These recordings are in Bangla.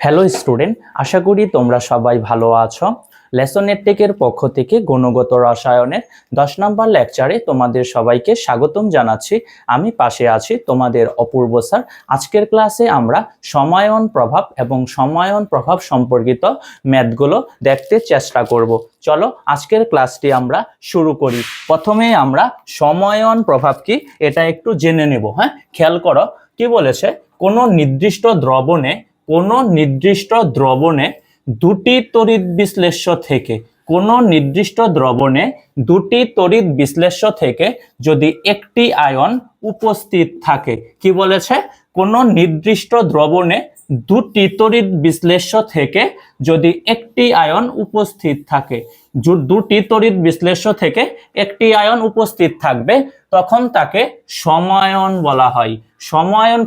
হ্যালো স্টুডেন্ট, আশা করি তোমরা সবাই ভালো আছো। লেসন নেটটেকের পক্ষ থেকে গুণগত রসায়নের 10 নম্বর লেকচারে তোমাদের সবাইকে স্বাগতম জানাচ্ছি। আমি পাশে আছি তোমাদের অপূর্ব স্যার। আজকের ক্লাসে আমরা সমায়ন প্রভাব এবং সমায়ন প্রভাব সম্পর্কিত ম্যাথগুলো দেখতে চেষ্টা করব। চলো আজকের ক্লাসটি আমরা শুরু করি। প্রথমে আমরা সমায়ন প্রভাব কি এটা একটু জেনে নেব। হ্যাঁ, খেয়াল করো কি বলেছে, কোনো নির্দিষ্ট দ্রবণে দুটি তড়িৎ বিশ্লেষ্য থেকে যদি একটি আয়ন উপস্থিত থাকে, কি বলেছে, কোনো নির্দিষ্ট দ্রবণে দুটি তড়িৎ বিশ্লেষ্য থেকে যদি একটি আয়ন উপস্থিত থাকে, দুটি তড়িৎ বিশ্লেষ্য থেকে একটি আয়ন উপস্থিত থাকবে, তখন তাকে সমায়ন বলা হয়। সমায়ন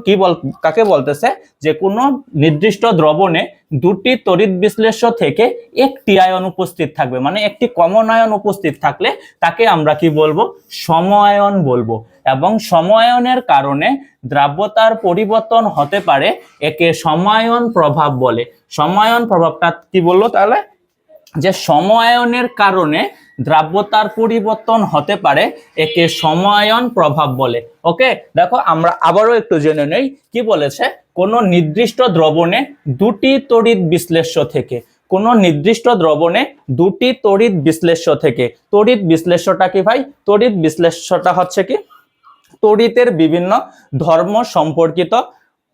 কাকে বলতেছে, যে কোনো নির্দিষ্ট দ্রবণে দুটি তড়িৎ বিশ্লেষ্য থেকে একটি আয়ন উপস্থিত থাকবে, মানে একটি কমন আয়ন উপস্থিত থাকলে তাকে আমরা কি বলবো, সমায়ন বলবো। এবং সমায়নের কারণে দ্রাব্যতার পরিবর্তন হতে পারে, একে সমায়ন প্রভাব বলে। সমায়ন প্রভাবটা কি বললো তাহলে, যে সমায়নের কারণে দ্রাব্যতার পরিবর্তন হতে পারে, একে সমায়ন প্রভাব বলে। ওকে, দেখো আমরা আবারও একটু জেনে নেই কি বলেছে, কোন নির্দিষ্ট দ্রবণে দুটি তড়িৎ বিশ্লেষ্য থেকে, কোন নির্দিষ্ট দ্রবণে দুটি তড়িৎ বিশ্লেষ্য থেকে, তড়িৎ বিশ্লেষ্যটা কি ভাই, তড়িৎ বিশ্লেষ্যটা হচ্ছে কি তড়িতের বিভিন্ন ধর্ম সম্পর্কিত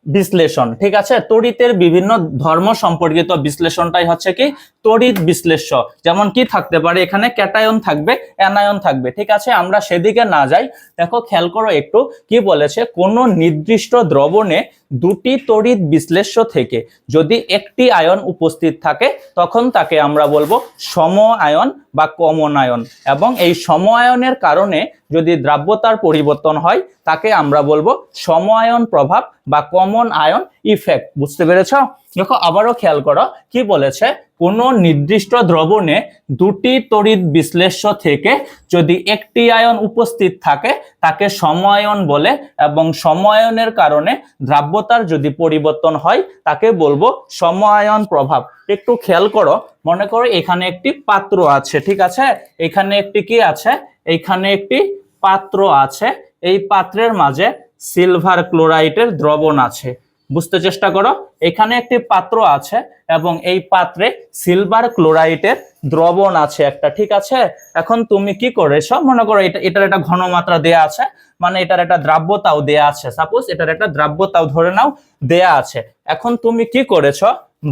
বিশ্লেষণ। ঠিক আছে, তড়িতের বিভিন্ন ধর্ম সম্পর্কিত বিশ্লেষণটাই হচ্ছে কি তড়িৎ বিশ্লেষ্য। যেমন কি থাকতে পারে, এখানে ক্যাটায়ন থাকবে, অ্যানায়ন থাকবে। ঠিক আছে, আমরা সেদিকে না যাই। দেখো খেয়াল করো একটু কি বলেছে, কোন নির্দিষ্ট দ্রবণে দুটি তড়িৎ বিশ্লেষ্য থেকে যদি একটি আয়ন উপস্থিত থাকে, তখন তাকে আমরা বলবো সম আয়ন বা কমন আয়ন। এবং এই সম আয়নের কারণে যদি দ্রাব্যতার পরিবর্তন হয়, তাকে আমরা বলবো সমায়ন প্রভাব বা কমন আয়ন ইফেক্ট। বুঝতে পেরেছ? দেখো আবারও খেয়াল করো কি বলেছে, কোন নির্দিষ্ট দ্রবণে দুটি তড়িৎ বিশ্লেষ্য থেকে যদি একটি আয়ন উপস্থিত থাকে, তাকে সমায়ন বলে। এবং সমায়নের কারণে দ্রাব্যতার যদি পরিবর্তন হয়, তাকে বলবো সমায়ন প্রভাব। একটু খেয়াল করো, মনে করো এখানে একটি পাত্র আছে। ঠিক আছে, এখানে একটি কি আছে, এইখানে একটি পাত্র আছে, এই পাত্রের মাঝে সিলভার ক্লোরাইডের দ্রবণ আছে। বুঝতে চেষ্টা করো, এখানে একটি পাত্র আছে এবং এই পাত্রে সিলভার ক্লোরাইডের দ্রবণ আছে একটা। ঠিক আছে, এখন তুমি কি করেছো, মনে করো এটার একটা ঘনমাত্রা দেয়া আছে, মানে এটার একটা দ্রাব্যতাও দেয়া আছে। সাপোজ এটার একটা দ্রাব্যতাও ধরে নাও দেয়া আছে। এখন তুমি কি করেছো,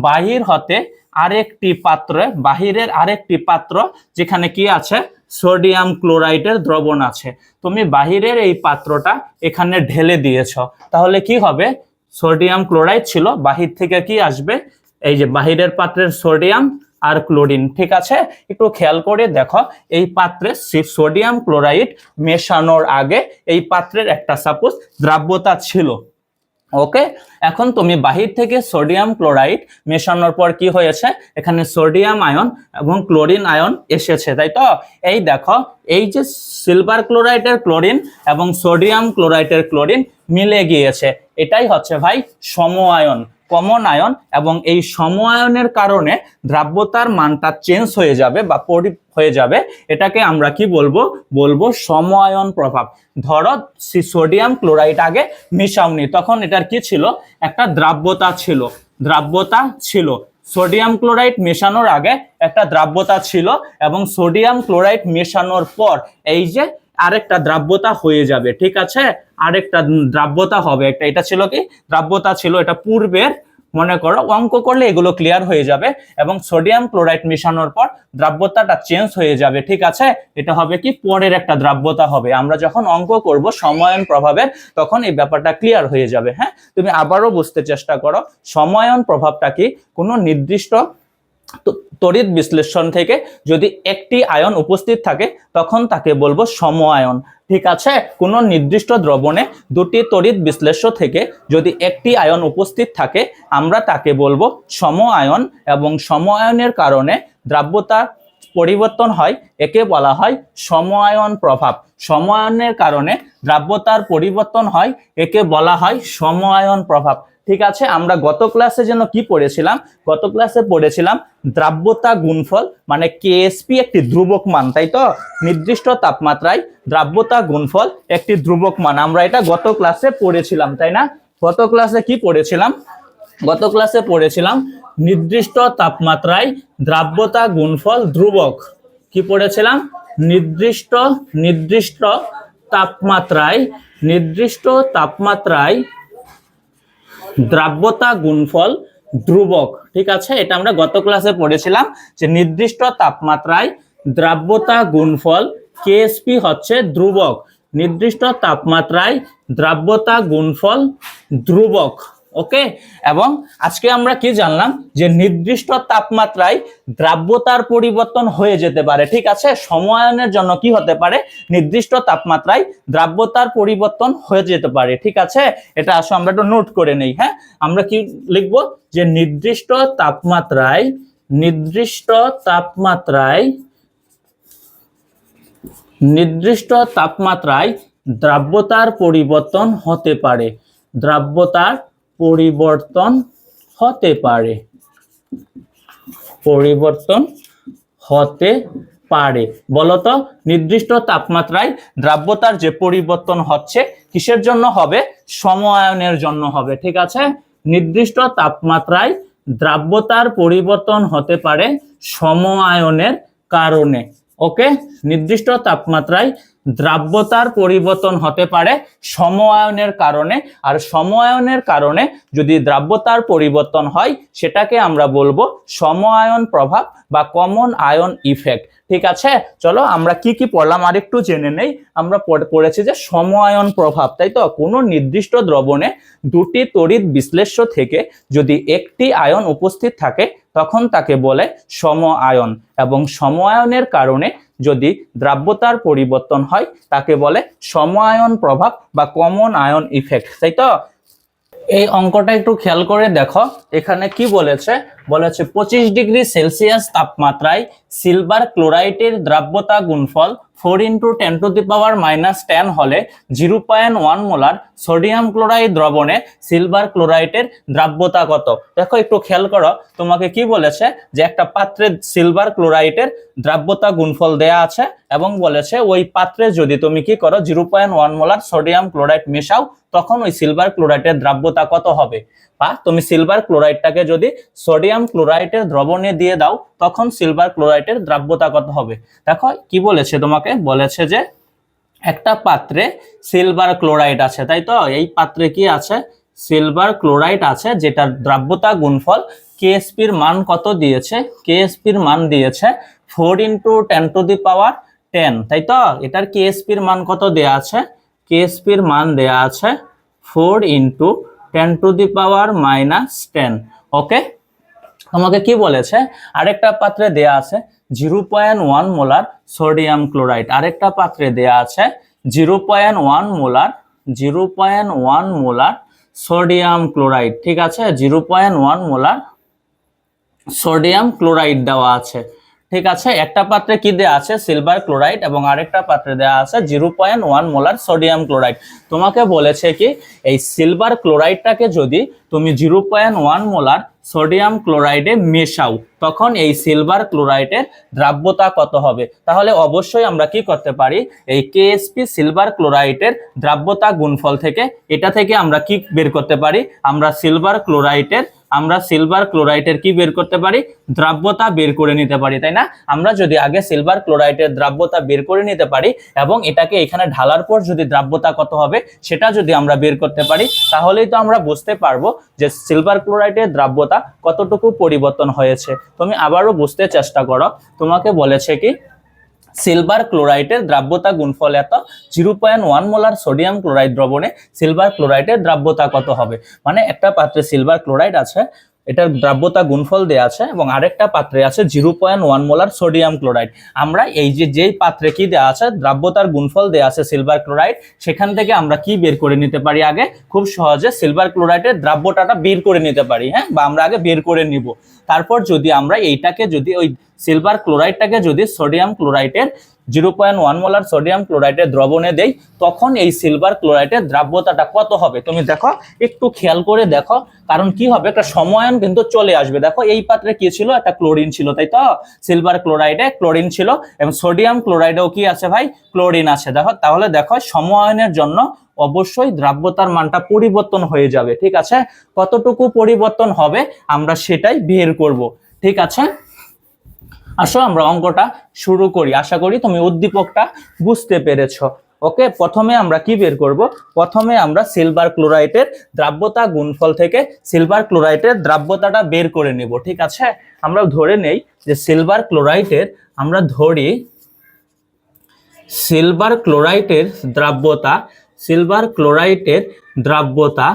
বাহিরের আরেকটি পাত্র যেখানে কি আছে, সোডিয়াম ক্লোরাইডের দ্রবণ আছে, তুমি বাহিরের এই পাত্রটা এখানে ঢেলে দিয়েছ। তাহলে কি হবে, সোডিয়াম ক্লোরাইড ছিল, বাহির থেকে কি আসবে, এই যে বাহিরের পাত্রের সোডিয়াম আর ক্লোরিন। ঠিক আছে, একটু খেয়াল করে দেখো, এই পাত্রে সোডিয়াম ক্লোরাইড মেশানোর আগে এই পাত্রের একটা সাপোজ দ্রাব্যতা ছিল। ওকে, এখন তুমি বাহির থেকে সোডিয়াম ক্লোরাইড মেশানোর পর কি হয়েছে, এখানে সোডিয়াম আয়ন এবং ক্লোরিন আয়ন এসেছে, তাই তো? এই দেখো, এই যে সিলভার ক্লোরাইডের ক্লোরিন এবং সোডিয়াম ক্লোরাইডের ক্লোরিন মিলে গিয়েছে, এটাই হচ্ছে ভাই সম আয়ন, কমন আয়ন। এবং এই সম আয়নের কারণে দ্রাব্যতার মানটা চেঞ্জ হয়ে যাবে বা হয়ে যাবে, এটাকে আমরা কি বলবো, বলবো সম আয়ন প্রভাব। ধরো সোডিয়াম ক্লোরাইড আগে মিশাওনি, তখন এটার কি ছিল, একটা দ্রাব্যতা ছিল। সোডিয়াম ক্লোরাইড মেশানোর আগে একটা দ্রাব্যতা ছিল, এবং সোডিয়াম ক্লোরাইড মেশানোর পর এই যে আরেকটা দ্রাব্যতা হয়ে যাবে। ঠিক আছে, আরেকটা দ্রাব্যতা হবে, এটা ছিল কি দ্রাব্যতা ছিল, এটা পূর্বের, মনে করো অঙ্ক করলে এগুলো ক্লিয়ার হয়ে যাবে। এবং সোডিয়াম ক্লোরাইড মেশানোর পর দ্রাব্যতাটা চেঞ্জ হয়ে যাবে। ঠিক আছে, এটা হবে কি পরের একটা দ্রাব্যতা হবে। আমরা যখন অঙ্ক করব সমায়ন প্রভাবের, তখন এই ব্যাপারটা ক্লিয়ার হয়ে যাবে। হ্যাঁ, তুমি আবারও বুঝতে চেষ্টা করো, সমায়ন প্রভাবটা কি, কোনো নির্দিষ্ট তড়িৎ বিশ্লেষণ থেকে যদি একটি আয়ন উপস্থিত থাকে, তখন তাকে বলবো সম আয়ন। ঠিক আছে, কোনো নির্দিষ্ট দ্রবণে দুটি তড়িৎ বিশ্লেষ্য থেকে যদি একটি আয়ন উপস্থিত থাকে, আমরা তাকে বলবো সম আয়ন। এবং সম আয়নের কারণে দ্রাব্যতার পরিবর্তন হয় একে বলা হয় সম-আয়ন প্রভাব। সম-আয়নের কারণে দ্রাব্যতার পরিবর্তন হয় একে বলা হয় সম-আয়ন প্রভাব। ঠিক আছে, আমরা গত ক্লাসে যেন কি পড়েছিলাম? গত ক্লাসে পড়েছিলাম দ্রাব্যতা গুণফল মানে কেএসপি একটি ধ্রুবক মান, তাই তো? নির্দিষ্ট তাপমাত্রায় দ্রাব্যতা গুণফল একটি ধ্রুবক মান, আমরা এটা গত ক্লাসে পড়েছিলাম, তাই না? গত ক্লাসে কি পড়েছিলাম? গত ক্লাসে পড়েছিলাম নির্দিষ্ট তাপমাত্রায় দ্রাব্যতা গুণফল ধ্রুবক। কি পড়েছিলাম? নির্দিষ্ট তাপমাত্রায় দ্রাব্যতা গুণফল ধ্রুবক। ঠিক আছে, এটা আমরা গত ক্লাসে পড়েছিলাম যে নির্দিষ্ট তাপমাত্রায় দ্রাব্যতা গুণফল কেএসপি হচ্ছে ধ্রুবক। নির্দিষ্ট তাপমাত্রায় দ্রাব্যতা গুণফল ধ্রুবক। ওকে, এবং আজকে আমরা কি জানলাম? যে নির্দিষ্ট তাপমাত্রায় দ্রাব্যতার পরিবর্তন হয়ে যেতে পারে। ঠিক আছে, সম-আয়নের জন্য কি হতে পারে? নির্দিষ্ট তাপমাত্রায় দ্রাব্যতার পরিবর্তন হয়ে যেতে পারে। ঠিক আছে, এটা আসলে আমরা একটু নোট করে নেই। হ্যাঁ, আমরা কি লিখবো? যে নির্দিষ্ট তাপমাত্রায় দ্রাব্যতার পরিবর্তন হতে পারে। দ্রাব্যতার পরিবর্তন হতে পারে। বলতো, নির্দিষ্ট তাপমাত্রায় দ্রাব্যতার যে পরিবর্তন হচ্ছে কিসের জন্য হবে? সম-আয়নের জন্য হবে। ঠিক আছে, নির্দিষ্ট তাপমাত্রায় দ্রাব্যতার পরিবর্তন হতে পারে সম-আয়নের কারণে। ওকে, নির্দিষ্ট তাপমাত্রায় দ্রাব্যতার পরিবর্তন হতে পারে সম-আয়নের কারণে। আর সম-আয়নের কারণে যদি দ্রাব্যতার পরিবর্তন হয় সেটাকে আমরা বলবো সম-আয়ন প্রভাব বা কমন আয়ন ইফেক্ট। ঠিক আছে, চলো আমরা কি কি পড়লাম আর একটু জেনে নেই। আমরা পড়েছি যে সম-আয়ন প্রভাব, তাই তো? কোনো নির্দিষ্ট দ্রবণে দুটি তড়িৎ বিশ্লেষ্য থেকে যদি একটি আয়ন উপস্থিত থাকে তখন তাকে বলে সম-আয়ন, এবং সম-আয়নের কারণে যদি দ্রাব্যতার পরিবর্তন হয় তাকে বলে সম-আয়ন প্রভাব বা কমন আয়ন ইফেক্ট, তাই তো? এই অঙ্কটা একটু খেয়াল করে দেখো, এখানে কি বলেছে? 25 ডিগ্রি সেলসিয়াস তাপমাত্রায় সিলভার ক্লোরাইডের দ্রাব্যতা গুণফল 4 × 10⁻⁻10 হলে 0.1 মোলার সোডিয়াম ক্লোরাইড দ্রবণে সিলভার ক্লোরাইডের দ্রাব্যতা কত? দেখো একটু খেয়াল করো, তোমাকে কি বলেছে? যে একটা পাত্রে সিলভার ক্লোরাইডের দ্রাব্যতা গুণফল দেয়া আছে এবং বলেছে ওই পাত্রে যদি তুমি কি করো 0.1 মোলার সোডিয়াম ক্লোরাইড মেশাও তখন ওই সিলভার ক্লোরাইডের দ্রাব্যতা কত হবে? বা তুমি সিলভার ক্লোরাইডটাকে যদি সোডিয়াম ক্লোরাইডের দ্রবণে দিয়ে দাও তখন সিলভার ক্লোরাইডের দ্রাব্যতা কত হবে? দেখো কি বলেছে তোমাকে? বলেছে যে একটা পাত্রে সিলভার ক্লোরাইড আছে, তাই তো? এই পাত্রে কি আছে? সিলভার ক্লোরাইড আছে, যেটার দ্রাব্যতা গুণফল কেএসপির মান কত দিয়েছে? কেএসপির মান দিয়েছে 4 × 10⁻10, তাই তো? এটার কেএসপির মান কত দেয়া আছে? কেএসপির মান দেয়া আছে 4 × 10⁻⁻10। ওকে, তোমাকে কি বলেছে? আরেকটা পাত্রে দেয়া আছে 0.1 মোলার সোডিয়াম ক্লোরাইড, আরেকটা পাত্রে দেয়া আছে 0.1 মোলার সোডিয়াম ক্লোরাইড। ঠিক আছে, 0.1 মোলার সোডিয়াম ক্লোরাইড দেওয়া আছে। ঠিক আছে, একটা পাত্রে কি দেয়া আছে? সিলভার ক্লোরাইড, এবং আরেকটা পাত্রে দেয়া আছে 0.1 মোলার সোডিয়াম ক্লোরাইড। তোমাকে বলেছে কি এই সিলভার ক্লোরাইডটাকে যদি তুমি 0.1 মোলার সোডিয়াম ক্লোরাইডে মেশাও তখন এই সিলভার ক্লোরাইডের দ্রাব্যতা কত হবে? তাহলে অবশ্যই আমরা কি করতে পারি? এই কেএসপি সিলভার ক্লোরাইডের দ্রাব্যতা গুণফল থেকে এটা থেকে আমরা কি বের করতে পারি? আমরা সিলভার ক্লোরাইডের কি বের করতে পারি? দ্রাব্যতা বের করে নিতে পারি, তাই না? আমরা যদি আগে সিলভার ক্লোরাইডের দ্রাব্যতা বের করে নিতে পারি এবং এটাকে এখানে ঢালার পর যদি দ্রাব্যতা কত হবে সেটা যদি আমরা বের করতে পারি তাহলেই তো আমরা বুঝতে পারবো যে সিলভার ক্লোরাইডের দ্রাব্যতা কতটুকু পরিবর্তন হয়েছে। তুমি আবারও বুঝতে চেষ্টা করো, তোমাকে বলেছে কি সিলভার ক্লোরাইডের দ্রাব্যতা গুণফল এত, 0.1 মোলার সোডিয়াম ক্লোরাইড দ্রবণে সিলভার ক্লোরাইডের দ্রাব্যতা কত হবে? মানে একটা পাত্রে সিলভার ক্লোরাইড আছে, এটার দ্রাব্যতা গুণফল দেয়া আছে এবং আরেকটা পাত্রে আছে 0.1 মোলার সোডিয়াম ক্লোরাইড। আমরা এই যেই পাত্রে কি দেয়া আছে দ্রাব্যতার গুণফল দেয়া আছে সিলভার ক্লোরাইড, সেখান থেকে আমরা কি বের করে নিতে পারি, আগে খুব সহজে সিলভার ক্লোরাইডের দ্রাব্যতাটা বের করে নিতে পারি, হ্যাঁ, বা আমরা আগে বের করে নিব। তারপর যদি আমরা এইটাকে যদি ওই সিলভার ক্লোরাইডটাকে যদি সোডিয়াম ক্লোরাইডের 0.1 মোলার সোডিয়াম ক্লোরাইডের দ্রবণে দেই, তখন এই সিলভার ক্লোরাইডের দ্রাব্যতাটা কত হবে তুমি দেখো, একটু খেয়াল করে দেখো। কারণ কি হবে, একটা সময়ন কিন্তু চলে আসবে। দেখো এই পাত্রে কি ছিল, একটা ক্লোরিন ছিল, তাই তো? সিলভার ক্লোরাইডে ক্লোরিন ছিল এবং সোডিয়াম ক্লোরাইডেও কি আছে ভাই, ক্লোরিন আছে। দেখো তাহলে দেখো সময়নের জন্য অবশ্যই দ্রাব্যতার মানটা পরিবর্তন হয়ে যাবে, ঠিক আছে? কতটুকু পরিবর্তন হবে আমরা সেটাই বের করব, ঠিক আছে? আসো আমরা অঙ্কটা শুরু করি। আশা করি তুমি উদ্দীপকটা বুঝতে পেরেছো। ওকে, প্রথমে আমরা কি বের করব, প্রথমে আমরা সিলভার ক্লোরাইডের দ্রাব্যতা গুণফল থেকে সিলভার ক্লোরাইডের দ্রাব্যতাটা বের করে নেব, ঠিক আছে? আমরা ধরে নেই যে সিলভার ক্লোরাইডের, আমরা ধরি সিলভার ক্লোরাইডের দ্রাব্যতা, সিলভার ক্লোরাইডের দ্রাব্যতা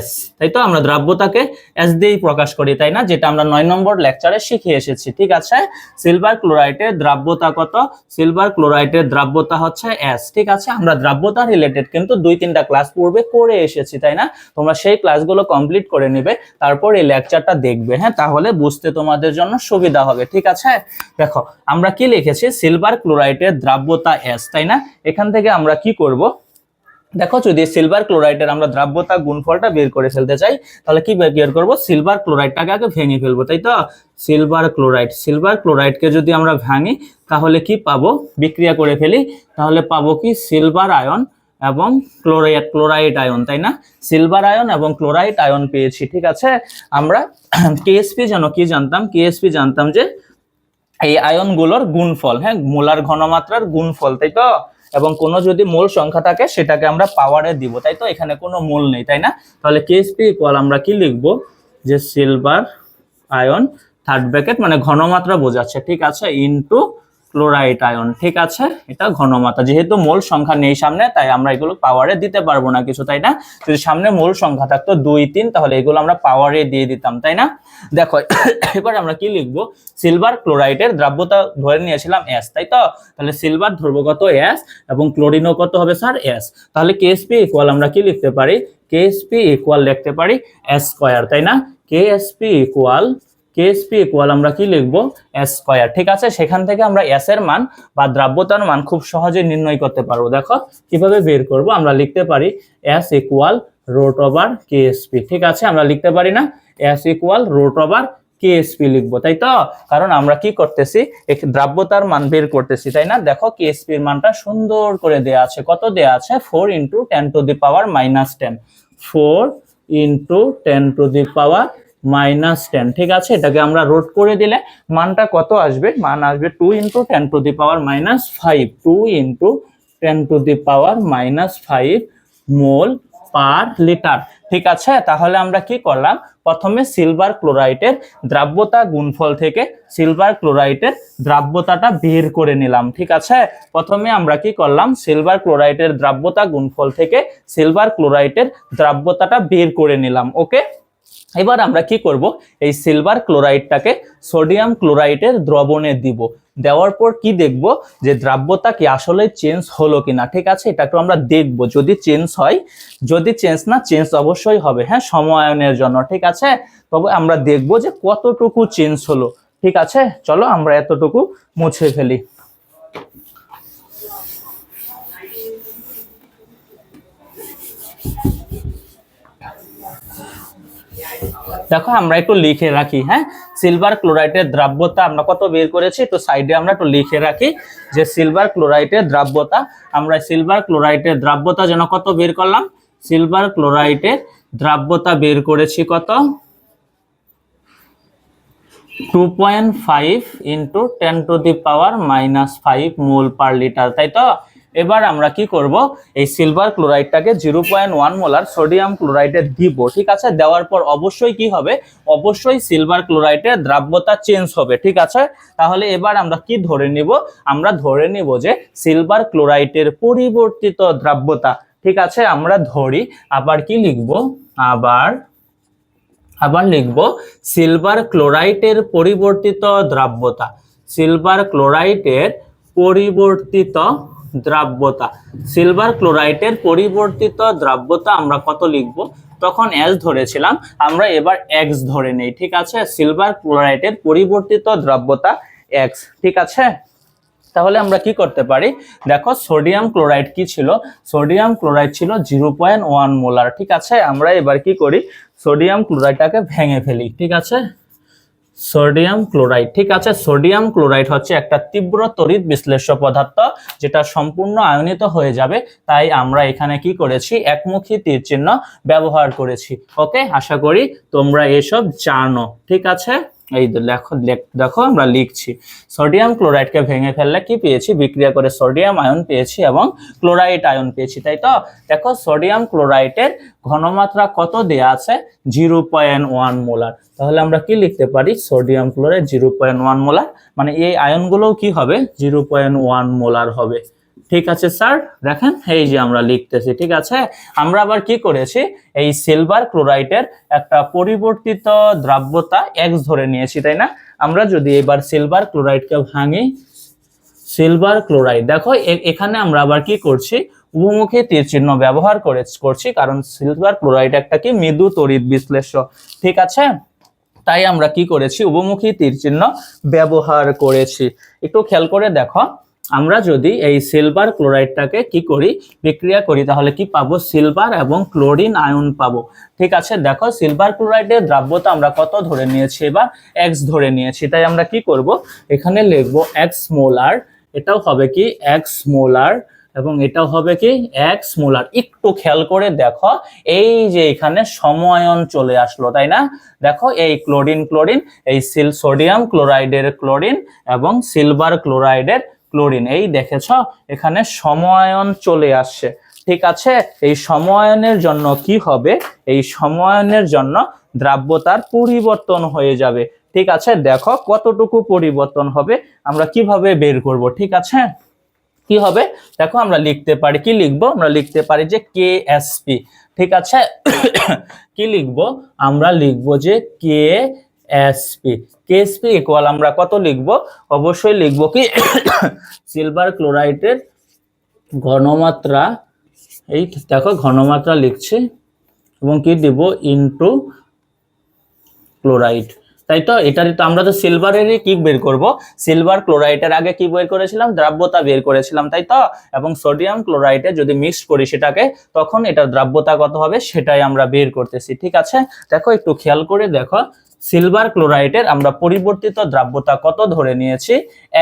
S, তাই তো? আমরা দ্রাব্যতাকে S দিয়েই প্রকাশ করি, তাই না? যেটা আমরা 9 নম্বর লেকচারে শিখে এসেছি, ঠিক আছে? সিলভার ক্লোরাইডের দ্রাব্যতা কত? সিলভার ক্লোরাইডের দ্রাব্যতা হচ্ছে S, ঠিক আছে? আমরা দ্রাব্যতা রিলেটেড কিন্তু 2-3টা ক্লাস পূর্বে করে এসেছি, তাই না? তোমরা সেই ক্লাসগুলো কমপ্লিট করে নেবে, তারপর এই লেকচারটা দেখবে, হ্যাঁ, তাহলে বুঝতে তোমাদের জন্য সুবিধা হবে, ঠিক আছে? দেখো আমরা কি লিখেছি, সিলভার ক্লোরাইডের দ্রাব্যতা S, তাই না? এখান থেকে আমরা কি করব, দেখো যদি সিলভার ক্লোরাইডের আমরা দ্রাব্যতা গুণফলটা বের করে ফেলতে চাই, তাহলে কি বের করব, সিলভার ক্লোরাইডটাকে আগে ভেঙে ফেলবো, তাই তো? সিলভার ক্লোরাইডকে যদি আমরা ভাঙি তাহলে কি পাবো, বিক্রিয়া করে ফেলি, তাহলে পাবো কি, সিলভার আয়ন এবং ক্লোরাইড আয়ন, তাই না? সিলভার আয়ন এবং ক্লোরাইড আয়ন পেয়েছি, ঠিক আছে? আমরা কেএসপি কি জানতাম, কেএসপি জানতাম যে এই আয়নগুলোর গুণফল, হ্যাঁ, মোলার ঘনমাত্রার গুণফল, তাই তো? এবং কোনো যদি মোল সংখ্যা থাকে সেটাকে আমরা পাওয়ারে দিব, তাই তো? এখানে কোনো মোল নেই, তাই না? তাহলে কেএসপি ইকুয়াল আমরা কি লিখব, যে সিলভার আয়ন থার্ড ব্র্যাকেট মানে ঘনমাত্রা বোঝাচ্ছে, ঠিক আছে, ইনটু ক্লোরাইড আয়ন, ঠিক আছে? এটা ঘনমাত্রা, যেহেতু মোল সংখ্যা নেই সামনে তাই আমরা এগুলো পাওয়ারে দিতে পারবো না কিছু, তাই না? যদি সামনে মোল সংখ্যা থাকতো 2, 3 তাহলে এগুলো আমরা পাওয়ারে দিয়ে দিতাম, তাই না? দেখো এবার আমরা কি লিখবো, সিলভার ক্লোরাইডের দ্রাব্যতা ধরে নিয়েছিলাম S, তাই তো? তাহলে সিলভার ধরবো কত, S, এবং ক্লোরিনও কত হবে স্যার, S। তাহলে কেএসপি ইকুয়াল আমরা কি লিখতে পারি, কেএসপি ইকুয়াল লিখতে পারি S স্কয়ার, তাই না? কেএসপি ইকুয়াল আমরা কি লিখবো, S স্কয়ার, ঠিক আছে? সেখান থেকে আমরা S এর মান বা দ্রাব্যতার মান খুব সহজে নির্ণয় করতে পারবো। দেখো কিভাবে বের করব, আমরা লিখতে পারি S equal root over KSP, ঠিক আছে? আমরা লিখতে পারি না, S equal root over KSP লিখবো, তাই তো? কারণ আমরা কি করতেছি, দ্রাব্যতার মান বের করতেছি, তাই না? দেখো কেএসপি এর মানটা সুন্দর করে দেয়া আছে, কত দেয়া আছে, 4 × 10⁻⁻10, 4 × 10⁻⁻10, ঠিক আছে? এটাকে আমরা রুট করে দিলে মানটা কত আসবে, মান আসবে 2 × 10⁻⁵, 2 × 10⁻⁵ মোল পার লিটার, ঠিক আছে? তাহলে আমরা কি করলাম, প্রথমে সিলভার ক্লোরাইডের দ্রাব্যতা গুণফল থেকে সিলভার ক্লোরাইডের দ্রাব্যতাটা বের করে নিলাম, ঠিক আছে? প্রথমে আমরা কি করলাম, সিলভার ক্লোরাইডের দ্রাব্যতা গুণফল থেকে সিলভার ক্লোরাইডের দ্রাব্যতাটা বের করে নিলাম। ওকে, এবার আমরা কি করব, এই সিলভার ক্লোরাইডটাকে সোডিয়াম ক্লোরাইডের দ্রবণে দিব, দেওয়ার পর কি দেখব, যে দ্রাব্যতা কি আসলে চেঞ্জ হলো কিনা, ঠিক আছে? এটাকে আমরা দেখব, যদি চেঞ্জ হয়, যদি চেঞ্জ অবশ্যই হবে, হ্যাঁ, সময়নের জন্য, ঠিক আছে? তবে আমরা দেখব যে কতটুকু চেঞ্জ হলো, ঠিক আছে? চলো আমরা এতটুকু মুছে ফেলি। দেখো আমরা একটু লিখে রাখি, হ্যাঁ, সিলভার ক্লোরাইডের দ্রাব্যতা আমরা কত বের করেছি, একটু সাইডে আমরা একটু লিখে রাখি যে সিলভার ক্লোরাইডের দ্রাব্যতা, আমরা সিলভার ক্লোরাইডের দ্রাব্যতা যেন কত বের করলাম, সিলভার ক্লোরাইডের দ্রাব্যতা বের করেছি কত, 2.5 × 10⁻⁻5 মোল পার লিটার, তাই তো? এবার আমরা কি করব, এই সিলভার ক্লোরাইডটাকে 0.1 মোলার সোডিয়াম ক্লোরাইডে দিব, ঠিক আছে? দেওয়ার পর অবশ্যই কি হবে, অবশ্যই সিলভার ক্লোরাইডের দ্রাব্যতা চেঞ্জ হবে, ঠিক আছে? তাহলে এবার আমরা কি ধরে নিব, আমরা ধরে নিব যে সিলভার ক্লোরাইডের পরিবর্তিত দ্রাব্যতা, ঠিক আছে? আমরা ধরি, আবার কি লিখব, আবার আবার লিখবো সিলভার ক্লোরাইটের পরিবর্তিত দ্রাব্যতা, সিলভার ক্লোরাইটের পরিবর্তিত দ্রাব্যতা, সিলভার ক্লোরাইটের পরিবর্তিত দ্রাব্যতা আমরা কত লিখবো, তখন এস ধরেছিলাম, আমরা এবার এক্স ধরে নেই, ঠিক আছে। সিলভার ক্লোরাইটের পরিবর্তিত দ্রাব্যতা এক্স, ঠিক আছে। তাহলে আমরা কি করতে পারি, দেখো সোডিয়াম ক্লোরাইড কি ছিল, সোডিয়াম ক্লোরাইড ছিল 0.1 মোলার, ঠিক আছে। আমরা এবার কি করি, সোডিয়াম ক্লোরাইডটাকে ভেঙে ফেলি, ঠিক আছে। সোডিয়াম ক্লোরাইড, ঠিক আছে। সোডিয়াম ক্লোরাইড হচ্ছে একটা তীব্র তড়িৎ বিশ্লেষ্য পদার্থ, যেটা সম্পূর্ণ আয়নিত হয়ে যাবে, তাই আমরা এখানে কি করেছি, একমুখী তীর চিহ্ন ব্যবহার করেছি। ওকে, আশা করি তোমরা এসব জানো, ঠিক আছে। এই দেখো দেখো আমরা লিখছি, সোডিয়াম ক্লোরাইডকে ভেঙে ফেললে কি পেয়েছি, বিক্রিয়া করে সোডিয়াম আয়ন পেয়েছি এবং ক্লোরাইড আয়ন পেয়েছি, তাই তো। দেখো সোডিয়াম ক্লোরাইডের ঘনমাত্রা কত দেয়া আছে, 0.1 মোলার। তাহলে আমরা কি লিখতে পারি, সোডিয়াম ক্লোরাইড 0.1 মোলার, মানে এই আয়নগুলোও কি হবে, 0.1 মোলার হবে, ঠিক আছে স্যার। দেখেন এই যে আমরা লিখতেছি, ঠিক আছে। আমরা আবার কি করেছি, এই সিলভার ক্লোরাইডের একটা পরিবর্তিত দ্রাব্যতা এক্স ধরে নিয়েছি, তাই না। আমরা যদি এবার সিলভার ক্লোরাইডকে ভাঙি, সিলভার ক্লোরাইড দেখো এখানে আমরা আবার কি করছি, উভমুখী তীর চিহ্ন ব্যবহার করছি, কারণ সিলভার ক্লোরাইড একটা কি মৃদু তড়িৎ বিশ্লেষ্য, ঠিক আছে। তাই আমরা কি করেছি, উভমুখী তীর চিহ্ন ব্যবহার করেছি। একটু খেয়াল করে দেখো, আমরা যদি এই সিলভার ক্লোরাইডটাকে কি করি, বিক্রিয়া করি, তাহলে কি পাবো, সিলভার এবং ক্লোরিন আয়ন পাবো, ঠিক আছে। দেখো সিলভার ক্লোরাইডের দ্রাব্যতা আমরা কত ধরে নিয়েছি, এবার এক্স ধরে নিয়েছি, তাই আমরা কি করব, এখানে লিখবো এক্স মোলার, এটাও হবে কি এক্স মোলার, এবং এটাও হবে কি এক্স মোলার। একটু খেয়াল করে দেখো, এই যে এখানে সমআয়ন চলে আসলো, তাই না। দেখো এই ক্লোরিন ক্লোরিন, এই সোডিয়াম ক্লোরাইডের ক্লোরিন এবং সিলভার ক্লোরাইডের ক্লোরিন, এই দেখেছো এখানে সমআয়ন চলে আসছে, ঠিক আছে। এই সমআয়নের জন্য কি হবে, এই সমআয়নের জন্য দ্রাব্যতার পরিবর্তন হয়ে যাবে, ঠিক আছে। দেখো কতটুকু পরিবর্তন হবে আমরা কিভাবে বের করব, ঠিক আছে। কি হবে, দেখো আমরা লিখতে পারি, কি লিখবো, আমরা লিখতে পারি যে কেএসপি, ঠিক আছে। কি লিখবো, আমরা লিখবো যে কেএসপি, কেএসপি ইকুয়াল আমরা কত লিখবো, অবশ্যই লিখবো কি সিলভার ক্লোরাইডের ঘনমাত্রা, এই দেখো ঘনমাত্রা লিখছি, এবং কি দিব ইনটু ক্লোরাইড, তাই তো। এটারই তো আমরা তো সিলভারেরই কি বের করব, সিলভার ক্লোরাইডের আগে কি বের করেছিলাম, দ্রাব্যতা বের করেছিলাম, তাই তো। এবং সোডিয়াম ক্লোরাইডে যদি মিক্স করি সেটাকে, তখন এটার দ্রাব্যতা কত হবে সেটাই আমরা বের করতেছি, ঠিক আছে। দেখো একটু খেয়াল করে দেখো, সিলভার ক্লোরাইডের আমরা পরিবর্তিত দ্রাব্যতা কত ধরে নিয়েছি,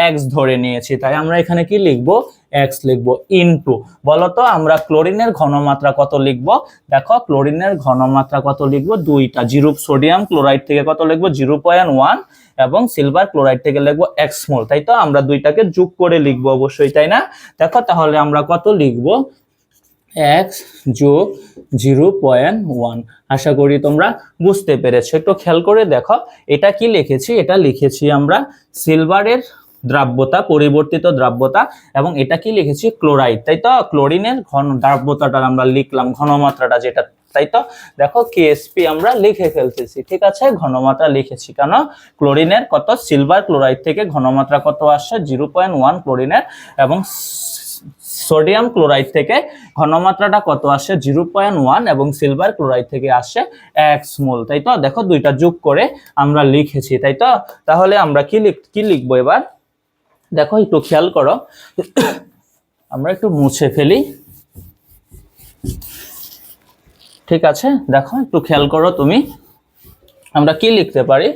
এক্স ধরে নিয়েছি, তাই আমরা এখানে কি লিখবো, এক্স লিখবো, ইনটু বলতো আমরা ক্লোরিনের ঘনমাত্রা কত লিখবো, দেখো ক্লোরিনের ঘনমাত্রা কত লিখবো, দুইটা, সোডিয়াম ক্লোরাইড থেকে কত লিখবো 0.1 এবং সিলভার ক্লোরাইড থেকে লিখবো এক্স মোল, তাই তো। আমরা দুইটাকে যোগ করে লিখবো অবশ্যই, তাই না। দেখো তাহলে আমরা কত লিখবো, এক্স যোগ 0.1, আশা করি তোমরা বুঝতে পেরেছো। একটু খেয়াল করে দেখো, এটা কি লিখেছি, এটা লিখেছি আমরা সিলভারের দ্রাব্যতা, পরিবর্তিত দ্রাব্যতা, এবং এটা কি লিখেছি ক্লোরাইড, তাই তো। ক্লোরিনের দ্রাব্যতাটা আমরা লিখলাম, ঘনমাত্রাটা যেটা, তাই তো। দেখো কেএসপি আমরা লিখে ফেলতেছি, ঠিক আছে, ঘনমাত্রা লিখেছি, কেন, ক্লোরিনের কত, সিলভার ক্লোরাইড থেকে ঘনমাত্রা কত আসছে 0.1 ক্লোরিনের, এবং সোডিয়াম ক্লোরাইড থেকে ঘনমাত্রাটা কত আসে 0.1, এবং সিলভার ক্লোরাইড থেকে আসে এক্স মোল, তাই তো। দেখো দুইটা যোগ করে আমরা লিখেছি, তাই তো। তাহলে আমরা কি লিখবো এবার, দেখো একটু খেয়াল করো, আমরা একটু মুছে ফেলি, ঠিক আছে। দেখো একটু খেয়াল করো তুমি, আমরা কি লিখতে পারি,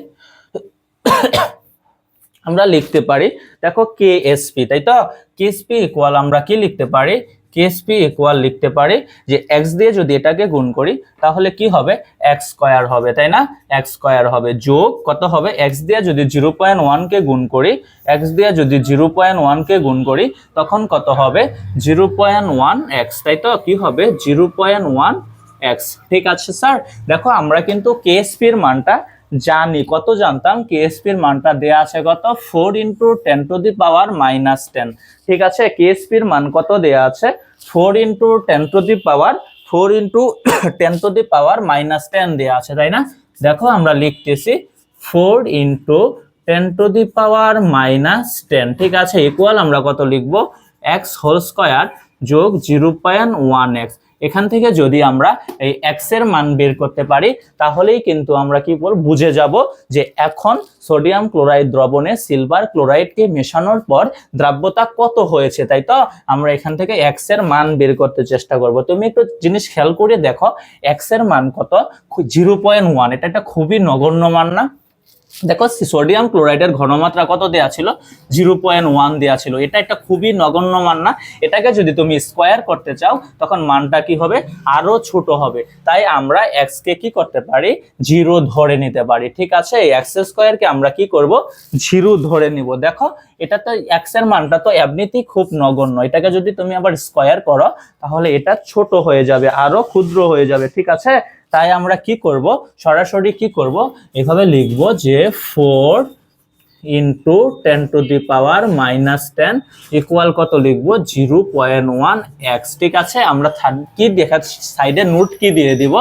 আমরা লিখতে পারি, দেখো কেএসপি, তাই তো। কেএসপি ইকুয়াল আমরা কি লিখতে পারি, কেএসপি ইকুয়াল লিখতে পারি যে এক্স দিয়ে যদি এটাকে গুণ করি তাহলে কি হবে, এক্স স্কয়ার হবে, তাই না। এক্স স্কয়ার হবে, যোগ কত হবে, এক্স দিয়ে যদি 0.1 কে গুণ করি, এক্স দিয়ে যদি 0.1 কে গুণ করি, তখন কত হবে 0.1 এক্স, তাই তো। কি হবে 0.1 এক্স, ঠিক আছে স্যার। দেখো আমরা কিন্তু কেএসপি এর মানটা জানি, কত জানতাম, কেএসপি এর মানটা দেয়া আছে কত, 4 × 10⁻⁻10, ঠিক আছে। কেএসপি এর মান কত দেয়া আছে, 4 × 10⁻⁻10 দেয়া আছে, তাই না। দেখো আমরা লিখতেছি 4 into 10 to the power minus 10, ঠিক আছে, ইকুয়াল আমরা কত লিখবো, x হোল স্কয়ার যোগ 0.1x। এখান থেকে যদি আমরা এই x এর মান বের করতে পারি তাহলেই কিন্তু আমরা কি বুঝে যাব যে এখন সোডিয়াম ক্লোরাইড দ্রবণে সিলভার ক্লোরাইডকে মেশানোর পর দ্রাব্যতা কত হয়েছে। তাই তো আমরা এখান থেকে x এর মান বের করতে চেষ্টা করব। তুমি একটু জিনিস খেয়াল করে দেখো, x এর মান কত, 0.1। এটা একটা খুবই নগণ্য মান না? দেখো সোডিয়াম ক্লোরাইডের ঘনমাত্রা কত দেয়া ছিল, 0.1 দেয়া ছিল। এটা একটা খুবই নগণ্য মান না? এটাকে যদি তুমি স্কয়ার করতে চাও তখন মানটা কি হবে, আরো ছোট হবে। তাই আমরা x কে কি করতে পারি, 0 ধরে নিতে পারি, ঠিক আছে। এই x স্কয়ার কে আমরা কি করব, 0 ধরে নিব। দেখো এটা তো x এর মানটা তো এমনিতেই খুব নগণ্য, এটাকে যদি তুমি আবার স্কয়ার করো তাহলে এটা ছোট হয়ে যাবে, আরো ক্ষুদ্র হয়ে যাবে, ঠিক আছে। তাই আমরা কি করব, সরাসরি কি করব, এভাবে লিখব যে 4 into 10 to the power minus 10 equal কত লিখব, 0.1x, ঠিক আছে। আমরা কি দেখাচ্ছি, সাইডে নোট কি দিয়ে দিব,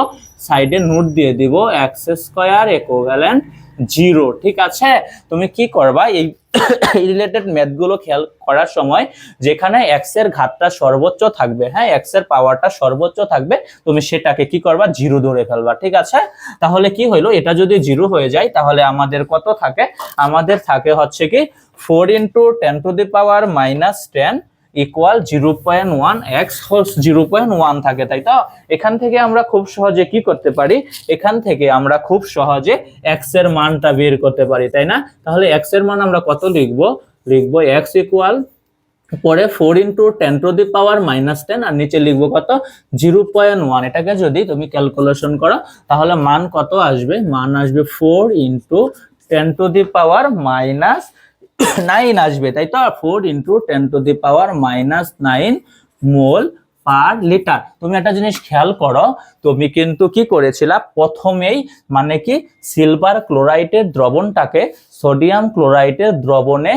সাইডে নোট দিয়ে দিব x স্কয়ার ইকুইভ্যালেন্ট 0, ঠিক আছে। তুমি কি করবা, এই রিলেটেড ম্যাথ গুলো খেয়াল করার সময় যেখানে x এর ঘাতটা সর্বোচ্চ থাকবে, হ্যাঁ, x এর পাওয়ারটা সর্বোচ্চ থাকবে, তুমি সেটাকে কি করবা, 0 ধরে ফেলবা, ঠিক আছে। তাহলে কি হইলো, এটা যদি 0 হয়ে যায় তাহলে আমাদের কত থাকে, আমাদের থাকে হচ্ছে কি 4 into 10 to the power minus 10 equal 0.1x whole 0.1 থাকে। তাই তো এখান থেকে আমরা খুব সহজে কি করতে পারি, এখান থেকে আমরা খুব সহজে x এর মানটা বের করতে পারি, তাই না। তাহলে x এর মান আমরা কত লিখবো, x ইকুয়াল পরে 4 into 10 to the power minus 10 আর নিচে লিখবো কত, 0.1। এটাকে যদি তুমি ক্যালকুলেশন করো তাহলে মান কত আসবে, মান আসবে 4 into 10 to the power minus 9 আসবে। তাই তো 4 into 10 to the power minus 9 mole per litre. তুমি একটা জিনিস খেয়াল করো, তুমি কিন্তু কি করেছিলা, প্রথমেই মানে কি সিলভার ক্লোরাইডের দ্রবণটাকে সোডিয়াম ক্লোরাইডের দ্রবণে